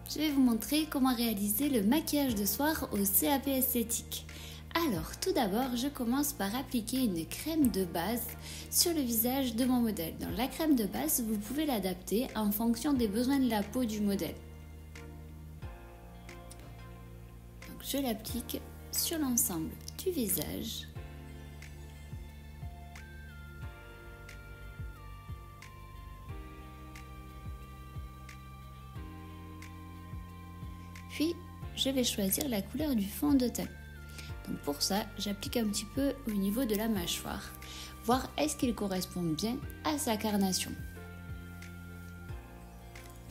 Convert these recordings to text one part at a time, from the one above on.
Je vais vous montrer comment réaliser le maquillage de soir au CAP esthétique. Alors tout d'abord, je commence par appliquer une crème de base sur le visage de mon modèle. Donc la crème de base, vous pouvez l'adapter en fonction des besoins de la peau du modèle. Donc je l'applique sur l'ensemble du visage. Puis, je vais choisir la couleur du fond de teint. Donc pour ça, j'applique un petit peu au niveau de la mâchoire, voir est-ce qu'il correspond bien à sa carnation.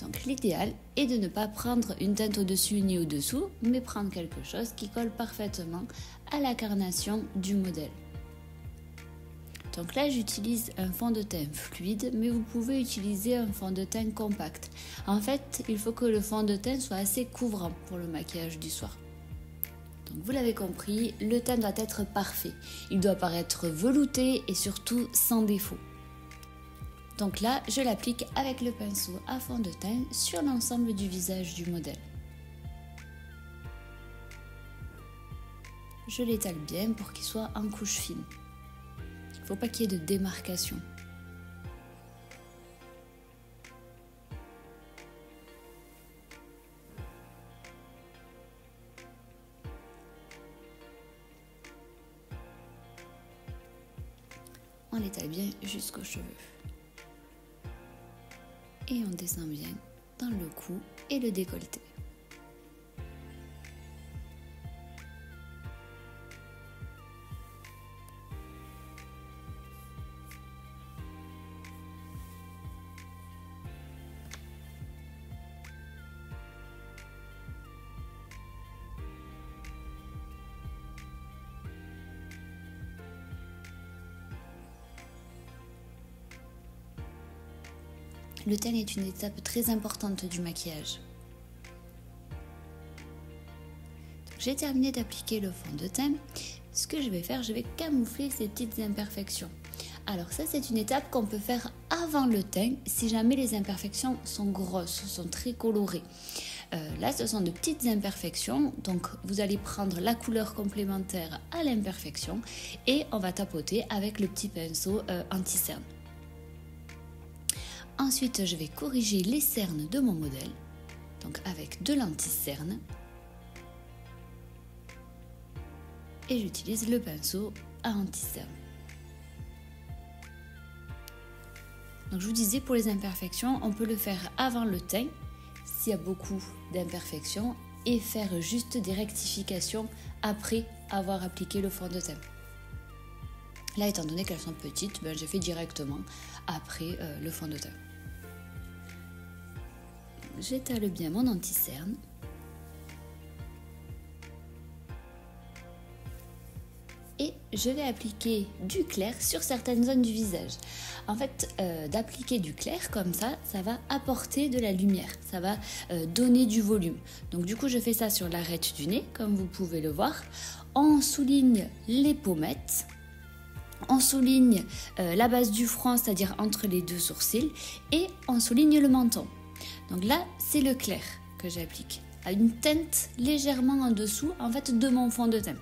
Donc l'idéal est de ne pas prendre une teinte au-dessus ni au-dessous, mais prendre quelque chose qui colle parfaitement à la carnation du modèle. Donc là, j'utilise un fond de teint fluide, mais vous pouvez utiliser un fond de teint compact. En fait, il faut que le fond de teint soit assez couvrant pour le maquillage du soir. Donc vous l'avez compris, le teint doit être parfait. Il doit paraître velouté et surtout sans défaut. Donc là, je l'applique avec le pinceau à fond de teint sur l'ensemble du visage du modèle. Je l'étale bien pour qu'il soit en couche fine. Il ne faut pas qu'il y ait de démarcation. On l'étale bien jusqu'aux cheveux. Et on descend bien dans le cou et le décolleté. Le teint est une étape très importante du maquillage. J'ai terminé d'appliquer le fond de teint. Ce que je vais faire, je vais camoufler ces petites imperfections. Alors ça, c'est une étape qu'on peut faire avant le teint si jamais les imperfections sont grosses, sont très colorées. Là, ce sont de petites imperfections, donc vous allez prendre la couleur complémentaire à l'imperfection et on va tapoter avec le petit pinceau anti-cerne. Ensuite, je vais corriger les cernes de mon modèle, donc avec de l'anti-cerne. Et j'utilise le pinceau à anti-cerne. Donc je vous disais, pour les imperfections, on peut le faire avant le teint, s'il y a beaucoup d'imperfections, et faire juste des rectifications après avoir appliqué le fond de teint. Là, étant donné qu'elles sont petites, je fais directement après le fond de teint. J'étale bien mon anti-cerne. Et je vais appliquer du clair sur certaines zones du visage. En fait, d'appliquer du clair comme ça va apporter de la lumière, ça va donner du volume. Donc du coup, je fais ça sur l'arête du nez, comme vous pouvez le voir. On souligne les pommettes. On souligne la base du front, c'est-à-dire entre les deux sourcils. Et on souligne le menton. Donc là, c'est le clair que j'applique, à une teinte légèrement en dessous, en fait, de mon fond de teint.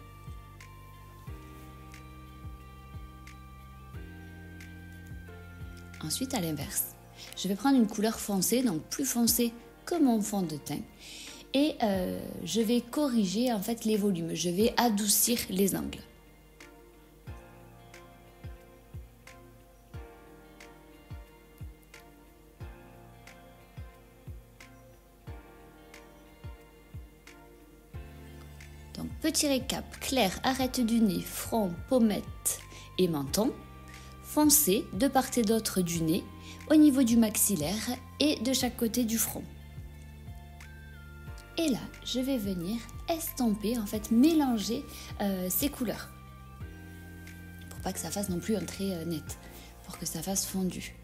Ensuite, à l'inverse, je vais prendre une couleur foncée, donc plus foncée que mon fond de teint, et je vais corriger en fait les volumes, je vais adoucir les angles. Donc, petit récap, clair, arête du nez, front, pommettes et menton. Foncé de part et d'autre du nez, au niveau du maxillaire et de chaque côté du front. Et là, je vais venir estomper, en fait mélanger ces couleurs. Pour pas que ça fasse non plus un trait net, pour que ça fasse fondu.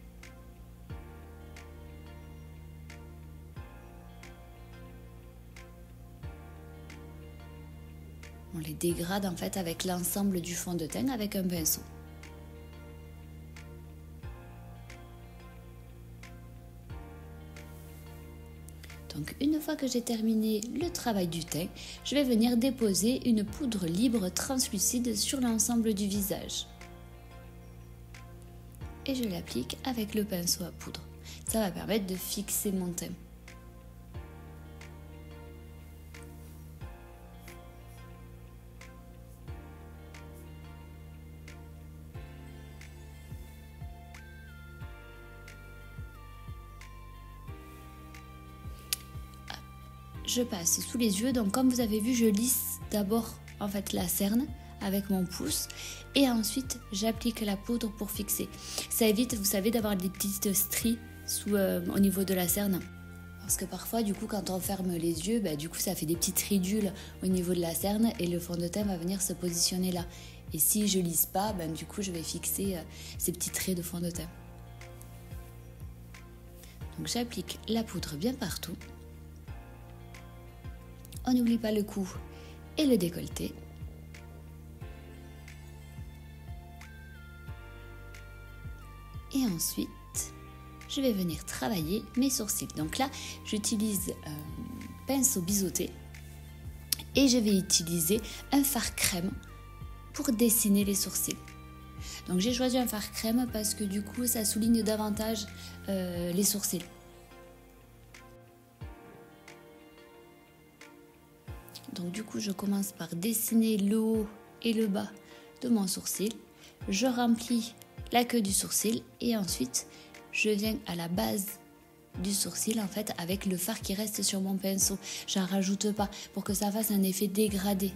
On les dégrade en fait avec l'ensemble du fond de teint avec un pinceau. Donc Donc une fois que j'ai terminé le travail du teint, je vais venir déposer une poudre libre translucide sur l'ensemble du visage. Et je l'applique avec le pinceau à poudre. Ça va permettre de fixer mon teint. Je passe sous les yeux, donc comme vous avez vu, je lisse d'abord en fait la cerne avec mon pouce et ensuite j'applique la poudre pour fixer. Ça évite, vous savez, d'avoir des petites stries au niveau de la cerne. Parce que parfois, du coup, quand on ferme les yeux, du coup, ça fait des petites ridules au niveau de la cerne et le fond de teint va venir se positionner là. Et si je lisse pas, du coup, je vais fixer ces petits traits de fond de teint. Donc j'applique la poudre bien partout. On n'oublie pas le cou et le décolleté. Et ensuite, je vais venir travailler mes sourcils. Donc là, j'utilise un pinceau biseauté et je vais utiliser un fard crème pour dessiner les sourcils. Donc j'ai choisi un fard crème parce que du coup, ça souligne davantage les sourcils. Donc du coup, je commence par dessiner le haut et le bas de mon sourcil. Je remplis la queue du sourcil et ensuite, je viens à la base du sourcil en fait avec le fard qui reste sur mon pinceau. J'en rajoute pas pour que ça fasse un effet dégradé.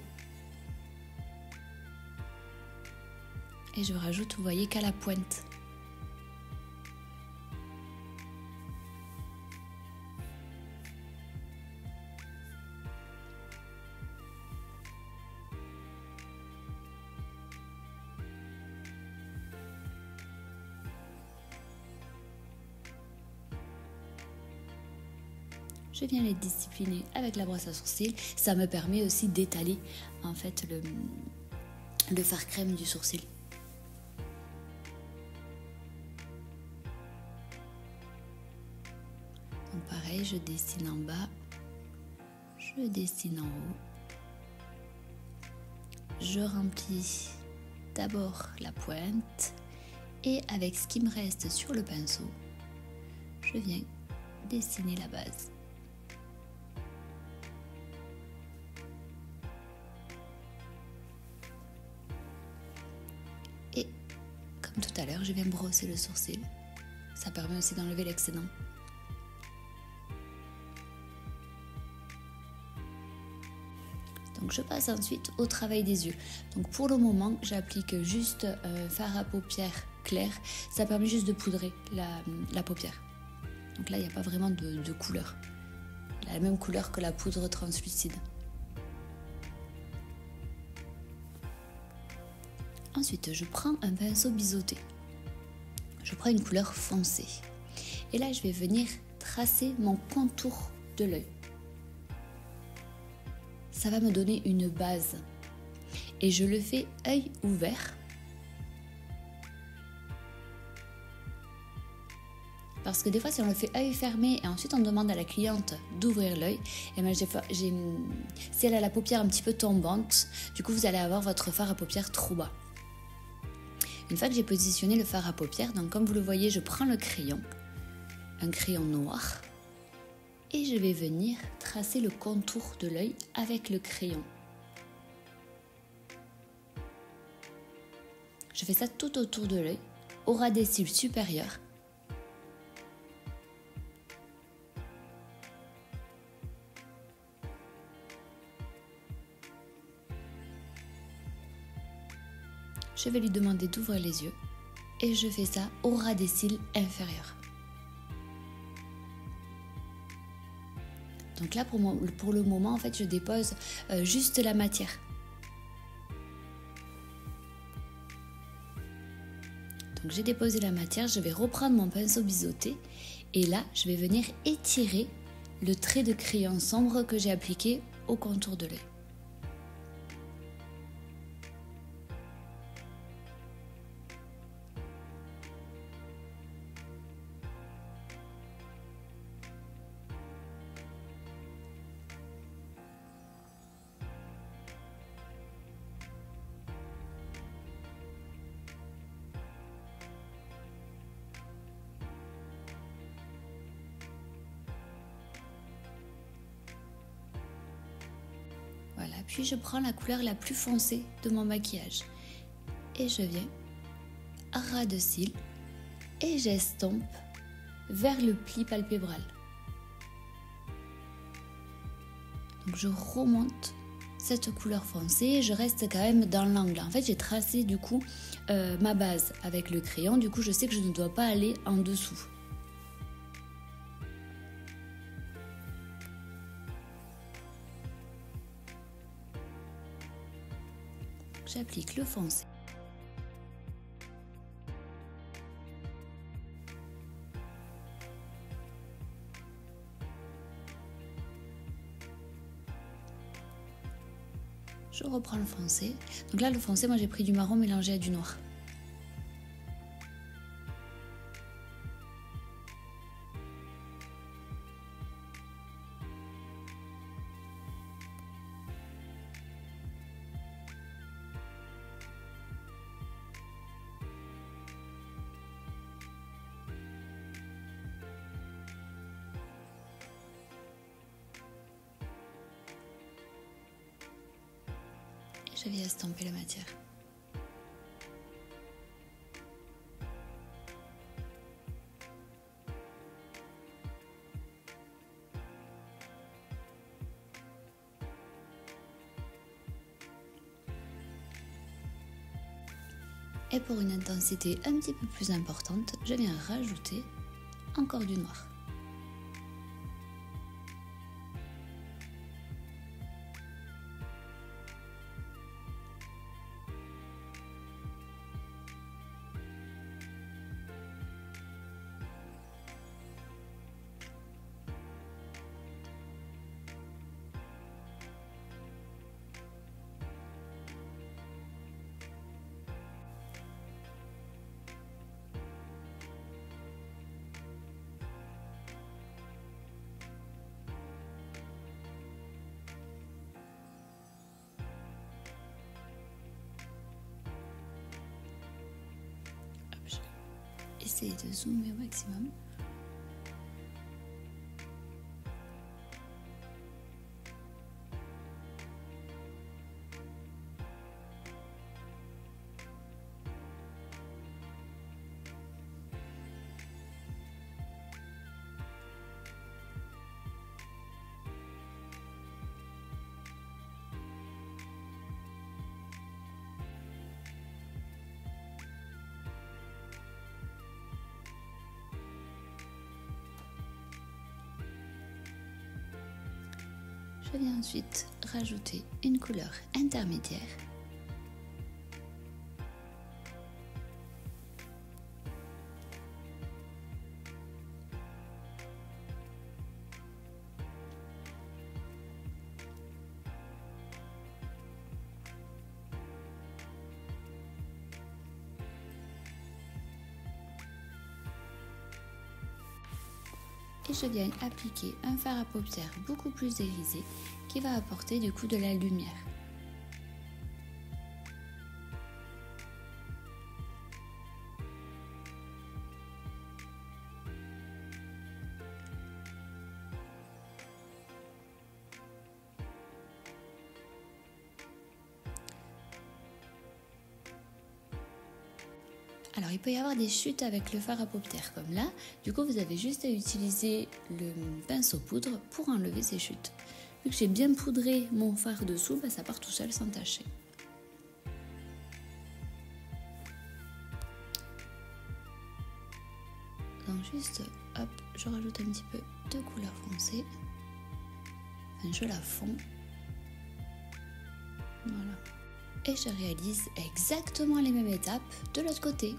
Et je rajoute, vous voyez, qu'à la pointe. Je viens les discipliner avec la brosse à sourcils. Ça me permet aussi d'étaler en fait le fard crème du sourcil. Donc pareil, je dessine en bas, je dessine en haut. Je remplis d'abord la pointe et avec ce qui me reste sur le pinceau, je viens dessiner la base. Et comme tout à l'heure, je viens brosser le sourcil. Ça permet aussi d'enlever l'excédent. Donc je passe ensuite au travail des yeux. Donc pour le moment, j'applique juste un fard à paupières clair. Ça permet juste de poudrer la paupière. Donc là, il n'y a pas vraiment de couleur. La même couleur que la poudre translucide. Ensuite, je prends un pinceau biseauté. Je prends une couleur foncée. Et là, je vais venir tracer mon contour de l'œil. Ça va me donner une base. Et je le fais œil ouvert. Parce que des fois, si on le fait œil fermé et ensuite on demande à la cliente d'ouvrir l'œil, si elle a la paupière un petit peu tombante, du coup, vous allez avoir votre fard à paupières trop bas. Une fois que j'ai positionné le fard à paupières, donc comme vous le voyez, je prends le crayon, un crayon noir, et je vais venir tracer le contour de l'œil avec le crayon. Je fais ça tout autour de l'œil, au ras des cils supérieurs. Je vais lui demander d'ouvrir les yeux et je fais ça au ras des cils inférieurs. Donc là, pour le moment, en fait, je dépose juste la matière. Donc j'ai déposé la matière, je vais reprendre mon pinceau biseauté et là, je vais venir étirer le trait de crayon sombre que j'ai appliqué au contour de l'œil. Puis je prends la couleur la plus foncée de mon maquillage et je viens à ras de cils et j'estompe vers le pli palpébral. Donc je remonte cette couleur foncée et je reste quand même dans l'angle. En fait, j'ai tracé du coup ma base avec le crayon. Du coup, je sais que je ne dois pas aller en dessous. J'applique le foncé. Je reprends le foncé. Donc là, le foncé, moi j'ai pris du marron mélangé à du noir. Je vais estomper la matière. Et pour une intensité un petit peu plus importante, je viens rajouter encore du noir. Essayez de zoomer au maximum. Je viens ensuite rajouter une couleur intermédiaire. Et je viens appliquer un fard à paupières beaucoup plus irisé qui va apporter du coup de la lumière. Alors il peut y avoir des chutes avec le fard à paupières comme là, du coup vous avez juste à utiliser le pinceau poudre pour enlever ces chutes. Vu que j'ai bien poudré mon fard dessous, ça part tout seul sans tacher. Donc juste, hop, je rajoute un petit peu de couleur foncée. Enfin, je la fonds. Voilà. Et je réalise exactement les mêmes étapes de l'autre côté.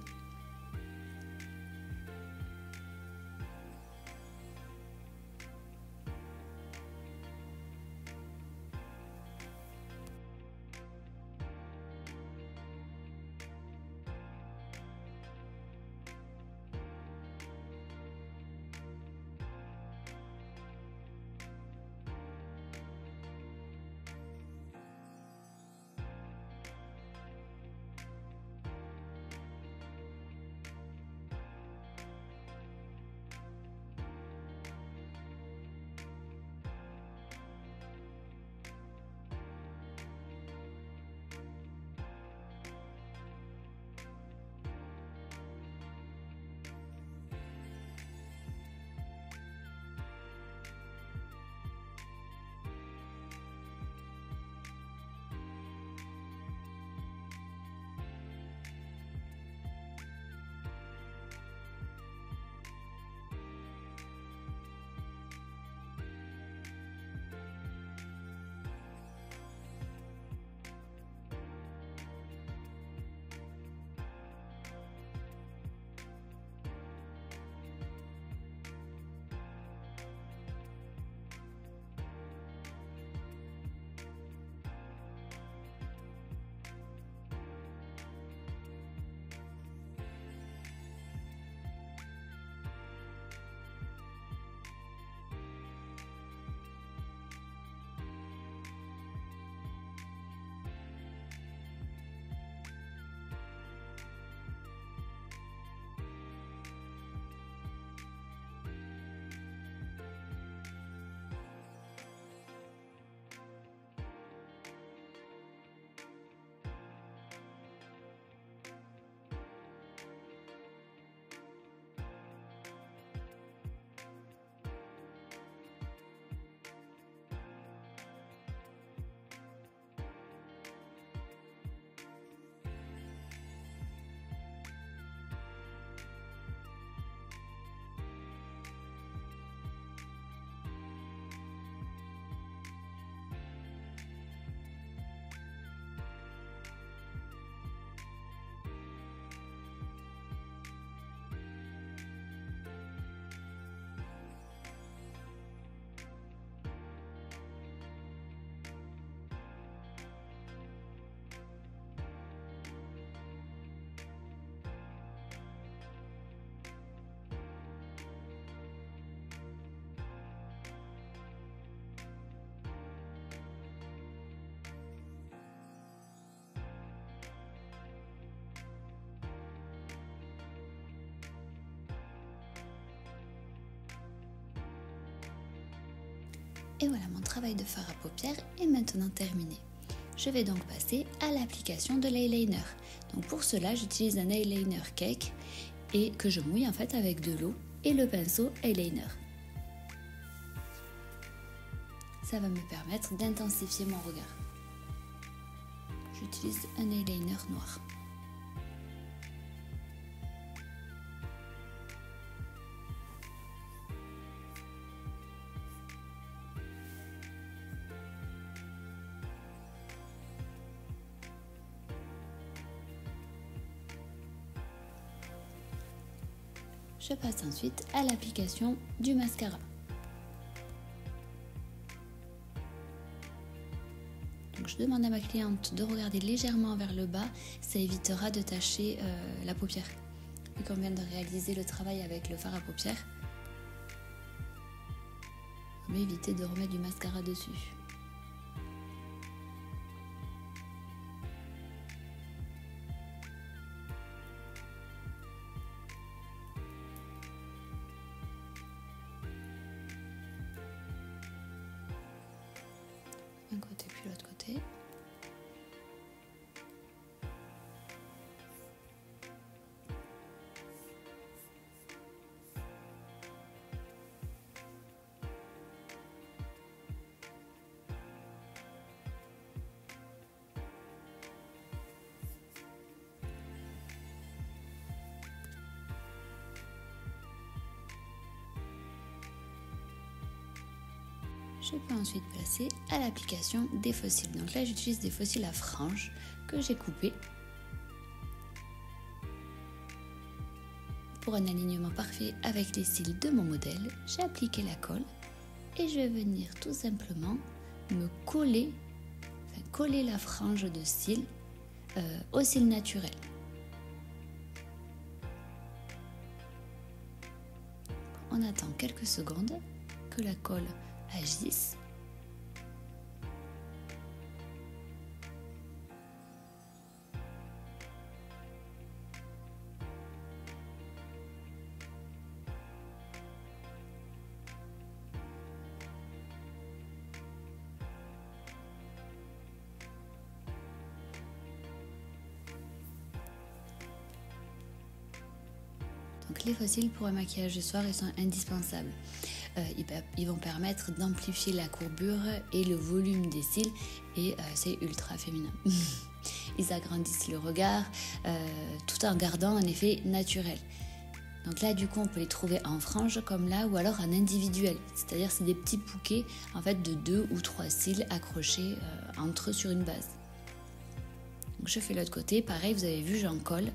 Et voilà, mon travail de fard à paupières est maintenant terminé. Je vais donc passer à l'application de l'eyeliner. Donc pour cela, j'utilise un eyeliner cake et que je mouille en fait avec de l'eau et le pinceau eyeliner. Ça va me permettre d'intensifier mon regard. J'utilise un eyeliner noir. Je passe ensuite à l'application du mascara. Donc je demande à ma cliente de regarder légèrement vers le bas, ça évitera de tacher la paupière. Vu qu'on vient de réaliser le travail avec le fard à paupières, on va éviter de remettre du mascara dessus. Un côté puis l'autre côté. Je peux ensuite passer à l'application des faux cils. Donc là, j'utilise des faux cils à franges que j'ai coupés pour un alignement parfait avec les cils de mon modèle. J'ai appliqué la colle et je vais venir tout simplement me coller la frange de cils au cil naturel. On attend quelques secondes que la colle agisse. Donc les faux cils pour un maquillage de soir, ils sont indispensables. Ils vont permettre d'amplifier la courbure et le volume des cils et c'est ultra féminin. Ils agrandissent le regard tout en gardant un effet naturel. Donc là du coup on peut les trouver en frange comme là ou alors en individuel. C'est-à-dire c'est des petits bouquets en fait de 2 ou 3 cils accrochés entre eux sur une base. Donc je fais l'autre côté, pareil vous avez vu j'en colle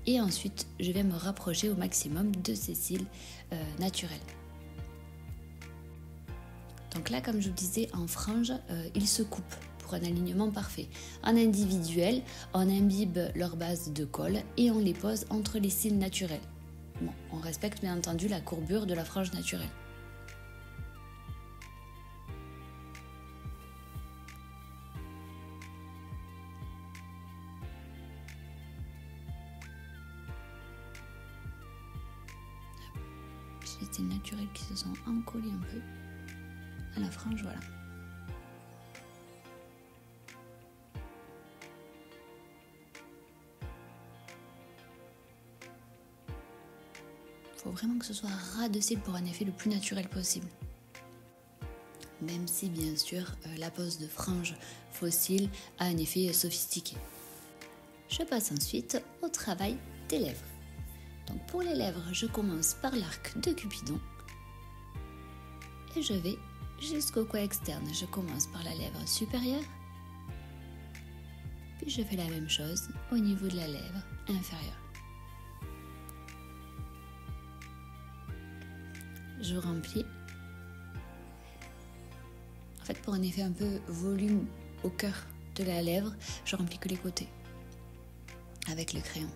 et ensuite je vais me rapprocher au maximum de ces cils naturels. Donc là, comme je vous disais, en frange, ils se coupent pour un alignement parfait. En individuel, on imbibe leur base de colle et on les pose entre les cils naturels. Bon, on respecte bien entendu la courbure de la frange naturelle. J'ai des cils naturels qui se sont encollés un peu à la frange, voilà. Il faut vraiment que ce soit ras de cils pour un effet le plus naturel possible. Même si bien sûr la pose de frange faux cils a un effet sophistiqué. Je passe ensuite au travail des lèvres. Donc pour les lèvres, je commence par l'arc de Cupidon et je vais jusqu'au coin externe. Je commence par la lèvre supérieure, puis je fais la même chose au niveau de la lèvre inférieure. Je remplis. En fait, pour un effet un peu volume au cœur de la lèvre, je remplis que les côtés avec le crayon.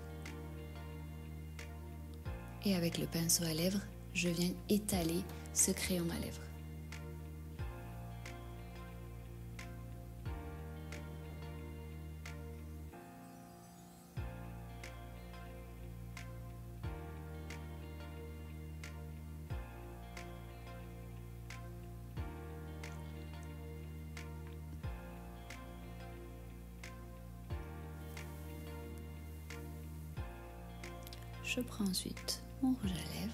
Et avec le pinceau à lèvres, je viens étaler ce crayon à lèvres. Je prends ensuite mon rouge à lèvres.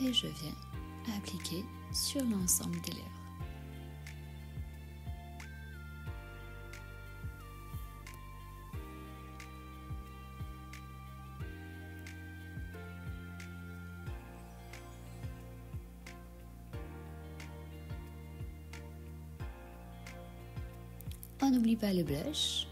Et je viens appliquer sur l'ensemble des lèvres. On n'oublie pas le blush.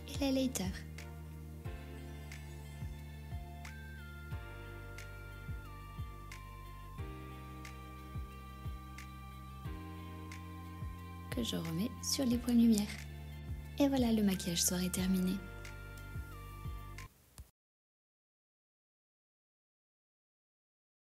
Et l'highlighter. Que je remets sur les points lumière. Et voilà, le maquillage soir est terminé.